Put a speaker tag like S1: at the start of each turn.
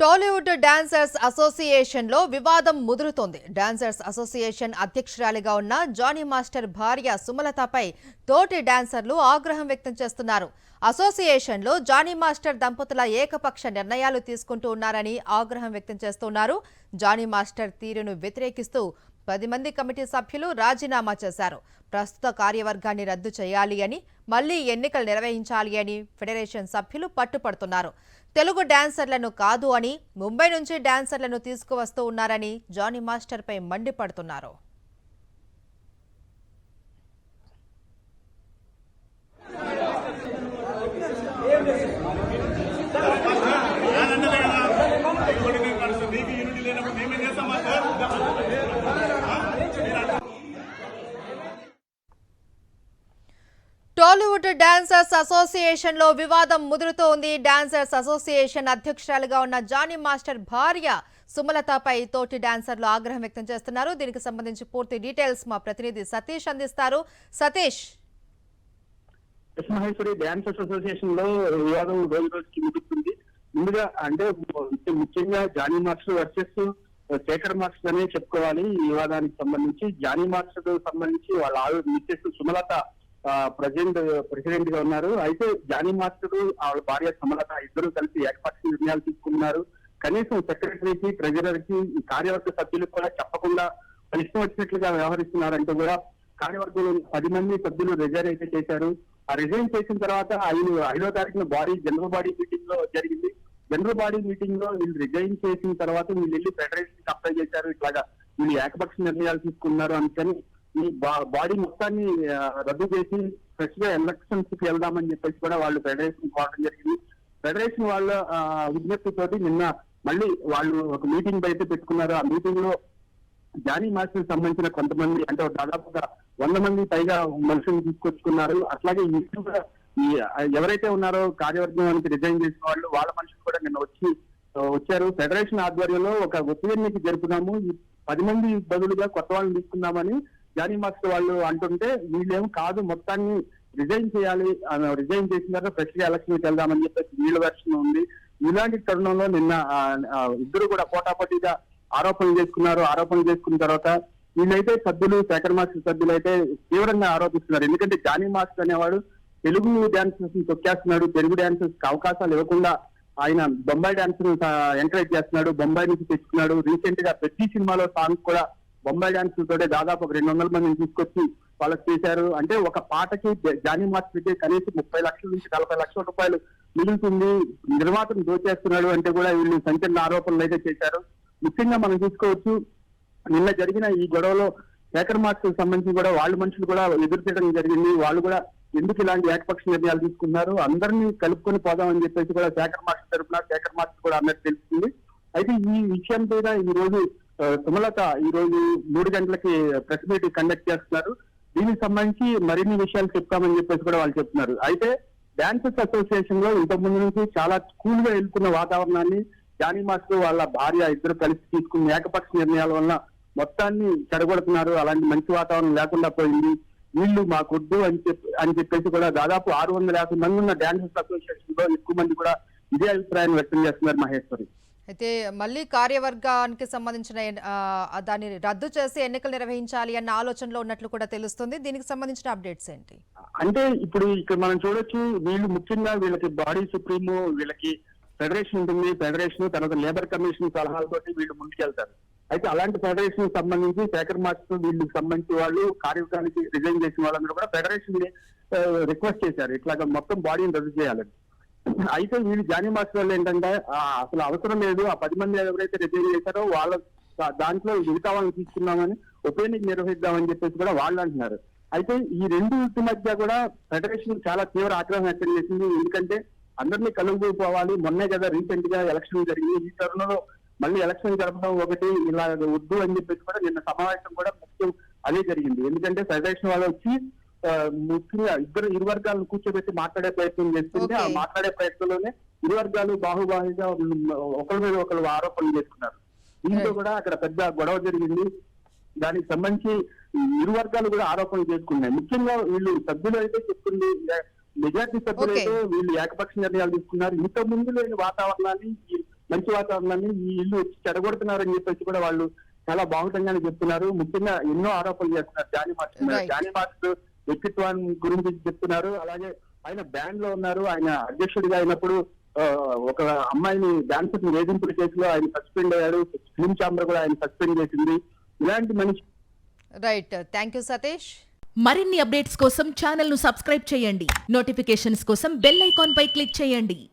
S1: Tollywood dancers association లో వివాదం ముదురుతోంది. Dancers association అధ్యక్షురాలిగా ఉన్న జానీ మాస్టర్ భార్య సుమలతపై తోటి డాన్సర్లు ఆగ్రహం వ్యక్తం చేస్తున్నారు. అసోసియేషన్ లో జానీ మాస్టర్ దంపతుల ఏకపక్ష నిర్ణయాలు తీసుకుంటూ ఉన్నారని ఆగ్రహం వ్యక్తం చేస్తున్నారు. జానీ మాస్టర్ తీరును వ్యతిరేకిస్తూ 10 మంది కమిటీ సభ్యులు రాజీనామా చేశారు. ప్రస్తుత కార్యవర్గాన్ని రద్దు చేయాలి అని, మళ్లీ ఎన్నికలు నిర్వహించాలి అని ఫెడరేషన్ సభ్యులు పట్టుపడుతున్నారు. తెలుగు డాన్సర్లను కాదు అని ముంబై నుంచి డాన్సర్లను తీసుకువస్తూ ఉన్నారని జానీ మాస్టర్ పై మండిపడుతున్నారు. టాలీవుడ్ డాన్సర్స్ అసోసియేషన్ లో వివాదం ముదురుతోంది. డాన్సర్స్ అసోసియేషన్ అధ్యక్షురాలుగా ఉన్న జానీ మాస్టర్ భార్య సుమలతపై తోటి డాన్సర్లు ఆగ్రహం వ్యక్తం చేస్తున్నారు. దీనికి సంబంధించి పూర్తి డీటెయిల్స్ మా ప్రతినిధి సతీష్ అందిస్తారు. సతీష్,
S2: మహేశ్వరి డాన్సర్స్ అసోసియేషన్ లో వివాదం రోజు రోజుకి ముగుతుంది. ముందుగా అంటే ముఖ్యంగా Jani master versus Shekhar master అనే చెప్పుకోవాలి. ఈ వివాదానికి సంబంధించి జానీ మాస్టర్ సంబంధించి వాళ్ళ మిస్సెస్ సుమలత ప్రెసిడెంట్ గా ఉన్నారు. అయితే జానీ మాస్టర్ వాళ్ళ భార్య సుమలత ఇద్దరు కలిసి ఏకపక్ష నిర్ణయాలు తీసుకున్నారు. కనీసం సెక్రటరీకి, ట్రెజరర్ కి, కార్యవర్గ సభ్యులకు కూడా చెప్పకుండా ఇష్టం వచ్చినట్లుగా వ్యవహరిస్తున్నారంటూ కూడా కార్యవర్గంలో 10 మంది సభ్యులు రిజైన్ అయితే చేశారు. ఆ రిజైన్ చేసిన తర్వాత 5వ తారీఖున జనరల్ బాడీ మీటింగ్ లో జరిగింది. జనరల్ బాడీ మీటింగ్ లో వీళ్ళు రిజైన్ చేసిన తర్వాత వీళ్ళు వెళ్ళి ఫెడరేషన్ కి అప్లై చేశారు. ఇట్లాగా వీళ్ళు ఏకపక్ష నిర్ణయాలు తీసుకున్నారు అందుకని ఈ బాడీ మొత్తాన్ని రద్దు చేసి ఫ్రెష్ గా ఎలక్షన్స్ కి వెళ్దామని చెప్పేసి కూడా వాళ్ళు ఫెడరేషన్ కోవడం జరిగింది. ఫెడరేషన్ వాళ్ళ విజ్ఞప్తితోటి నిన్న మళ్ళీ వాళ్ళు ఒక మీటింగ్ అయితే పెట్టుకున్నారు. ఆ మీటింగ్ లో జానీ మాస్టర్ సంబంధించిన కొంతమంది అంటే దాదాపుగా 100 మంది పైగా మనుషులు తీసుకొచ్చుకున్నారు. అట్లాగే ఎవరైతే ఉన్నారో కార్యవర్గానికి రిజైన్ చేసిన వాళ్ళ మనుషులు కూడా నిన్న వచ్చారు. ఫెడరేషన్ ఆధ్వర్యంలో ఒక ఒత్తిడికి జరుపుదాము, ఈ 10 మంది బదులుగా కొత్త వాళ్ళని తీసుకుందామని జానీ మాస్టర్ వాళ్ళు అంటుంటే వీళ్ళేమో కాదు, మొత్తాన్ని రిజైన్ చేయాలి, రిజైన్ చేసిన తర్వాత ఫ్రెష్ గా ఎలక్షన్ వెళ్దామని చెప్పేసి వీళ్ళ వెర్షన్ ఉంది. ఇలాంటి తరుణంలో నిన్న ఇద్దరు కూడా పోటాపోటీగా ఆరోపణలు చేసుకున్నారు. ఆరోపణలు చేసుకున్న తర్వాత వీళ్ళైతే సభ్యులు, శేఖర్ మాస్టర్ సభ్యులు అయితే తీవ్రంగా ఆరోపిస్తున్నారు. ఎందుకంటే జానీ మాస్టర్ అనేవాడు తెలుగు డాన్సర్స్ ని తొక్కేస్తున్నాడు, తెలుగు డాన్సర్స్ కి అవకాశాలు ఇవ్వకుండా ఆయన బొంబాయి డాన్సర్ ఎంకరేజ్ చేస్తున్నాడు, బొంబాయి నుంచి తెచ్చుకున్నాడు. రీసెంట్ గా ప్రతి సినిమాలో సాంగ్స్ కూడా బొంబాయి డాన్సర్ తోటే దాదాపు 200 మందిని తీసుకొచ్చి వాళ్ళకి చేశారు. అంటే ఒక పాటకి జానీ మాస్టర్ కి కనీసం 30 లక్షల నుంచి 40 లక్షల రూపాయలు మిగులుతుంది. నిర్మాతను దోచేస్తున్నాడు అంటే కూడా వీళ్ళు సంచలన ఆరోపణలు అయితే చేశారు. ముఖ్యంగా మనం చూసుకోవచ్చు, నిన్న జరిగిన ఈ గొడవలో శేఖర్ మాస్టర్ సంబంధించి కూడా వాళ్ళ మనుషులు కూడా ఎదుర్కోవడం జరిగింది. వాళ్ళు కూడా ఎందుకు ఇలాంటి ఏకపక్ష నిర్ణయాలు తీసుకున్నారు, అందరినీ కలుపుకొని పోదామని చెప్పేసి కూడా శేఖర్ మాస్టర్ తరఫున శేఖర్ మాస్టర్ కూడా అన్నట్టు తెలుస్తుంది. అయితే ఈ విషయం మీద ఈ రోజు సుమలత ఈ రోజు 3 గంటలకి ప్రెస్ మీట్ కండక్ట్ చేస్తున్నారు. దీనికి సంబంధించి మరిన్ని విషయాలు చెప్తామని చెప్పేసి కూడా వాళ్ళు చెప్తున్నారు. అయితే డాన్సర్స్ అసోసియేషన్ లో ఇంతకుముందు నుంచి చాలా కూల్ గా వెళ్తున్న వాతావరణాన్ని జానీ మాస్టర్ వాళ్ళ భార్య ఇద్దరు కలిసి తీసుకున్న ఏకపక్ష నిర్ణయాల వల్ల మొత్తాన్ని చెడగొడుతున్నారు. అలాంటి మంచి వాతావరణం లేకుండా పోయింది. వీళ్ళు మాకొద్దు అని చెప్పేసి కూడా దాదాపు 650 మంది ఉన్న డాన్సర్స్ అసోసియేషన్ లో ఎక్కువ మంది కూడా ఇదే అభిప్రాయాన్ని వ్యక్తం చేస్తున్నారు మహేశ్వరి.
S1: అయితే మళ్ళీ కార్యవర్గానికి సంబంధించిన దాన్ని రద్దు చేసి ఎన్నికలు నిర్వహించాలి అన్న ఆలోచనలో ఉన్నట్లు కూడా తెలుస్తుంది. దీనికి సంబంధించిన అప్డేట్స్ ఏంటి?
S2: అంటే ఇప్పుడు ఇక్కడ మనం చూడొచ్చు, వీళ్ళు ముఖ్యంగా వీళ్ళకి బాడీ సుప్రీము, వీళ్ళకి ఫెడరేషన్ ఉంటుంది. ఫెడరేషన్ తర్వాత లేబర్ కమిషన్ సలహాలతోటి వీళ్ళు ముందుకెళ్తారు. అయితే అలాంటి ఫెడరేషన్ సంబంధించి శేఖర్ మాస్టర్ వీళ్ళకి సంబంధించి వాళ్ళు కార్యవర్గానికి రిజైన్ చేసిన వాళ్ళందరూ కూడా ఫెడరేషన్ రిక్వెస్ట్ చేశారు ఇట్లాగా మొత్తం బాడీని రద్దు చేయాలని. అయితే వీళ్ళు జానీ మాస్టర్ వాళ్ళు ఏంటంటే అసలు అవసరం లేదు, ఆ 10 మంది ఎవరైతే రిజైన్ చేశారో వాళ్ళ దాంట్లో మిగతా వాళ్ళని తీసుకున్నామని ఒపీనియన్ నిర్వహిద్దామని చెప్పేసి కూడా వాళ్ళు అంటున్నారు. అయితే ఈ రెండింటి మధ్య కూడా ఫెడరేషన్ చాలా తీవ్ర ఆగ్రహం వ్యక్తం చేసింది. ఎందుకంటే అందరినీ కలుపుకోవాలి, మొన్నే కదా రీసెంట్ గా ఎలక్షన్ జరిగింది, ఈ తరుణంలో మళ్ళీ ఎలక్షన్ జరపడం ఒకటి ఇలా వద్దు అని చెప్పేసి కూడా నిన్న సమావేశం కూడా ముఖ్యం అదే జరిగింది. ఎందుకంటే ఫెడరేషన్ వాళ్ళు వచ్చి ముఖ్యంగా ఇరు వర్గాలను కూర్చోబెట్టి మాట్లాడే ప్రయత్నం చేస్తుంటే ఆ మాట్లాడే ప్రయత్నంలోనే ఇరు వర్గాలు బాహుబాహిగా ఒకరి మీద ఒకరు ఆరోపణలు చేసుకున్నారు. దీంతో కూడా అక్కడ పెద్ద గొడవ జరిగింది. దానికి సంబంధించి ఇరు వర్గాలు కూడా ఆరోపణలు చేసుకున్నాయి. ముఖ్యంగా వీళ్ళు సభ్యులు అయితే చెప్తుంది మెజార్టీ సభ్యులైతే వీళ్ళు ఏకపక్ష నిర్ణయాలు తీసుకున్నారు. ఇంత ముందు లేని వాతావరణాన్ని మంచి వాతావరణాన్ని ఈ ఇల్లు వచ్చి చెడగొడుతున్నారని చెప్పేసి కూడా వాళ్ళు చాలా బాగుంటుందని చెప్తున్నారు. ముఖ్యంగా ఎన్నో ఆరోపణలు చేస్తున్నారు జానీ మాస్టర్ మీద.
S1: Right.
S2: జానీ మాస్టర్ వ్యక్తిత్వాన్ని గురించి చెప్తున్నారు. అలాగే ఆయన బ్యాండ్ లో ఉన్నారు. ఆయన అధ్యక్షుడిగా అయినప్పుడు ఒక అమ్మాయిని డాన్సర్ వేధింపుల కేసులో ఆయన సస్పెండ్ అయ్యాడు. ఫిల్మ్ ఛాంబర్ కూడా ఆయన సస్పెండ్ చేసింది. ఇలాంటి మనిషి.
S1: Right, thank you Satish.
S3: మరిన్ని అప్డేట్స్ కోసం ఛానల్ ను సబ్స్క్రైబ్ చేయండి. నోటిఫికేషన్స్ కోసం బెల్ ఐకాన్ పై క్లిక్ చేయండి.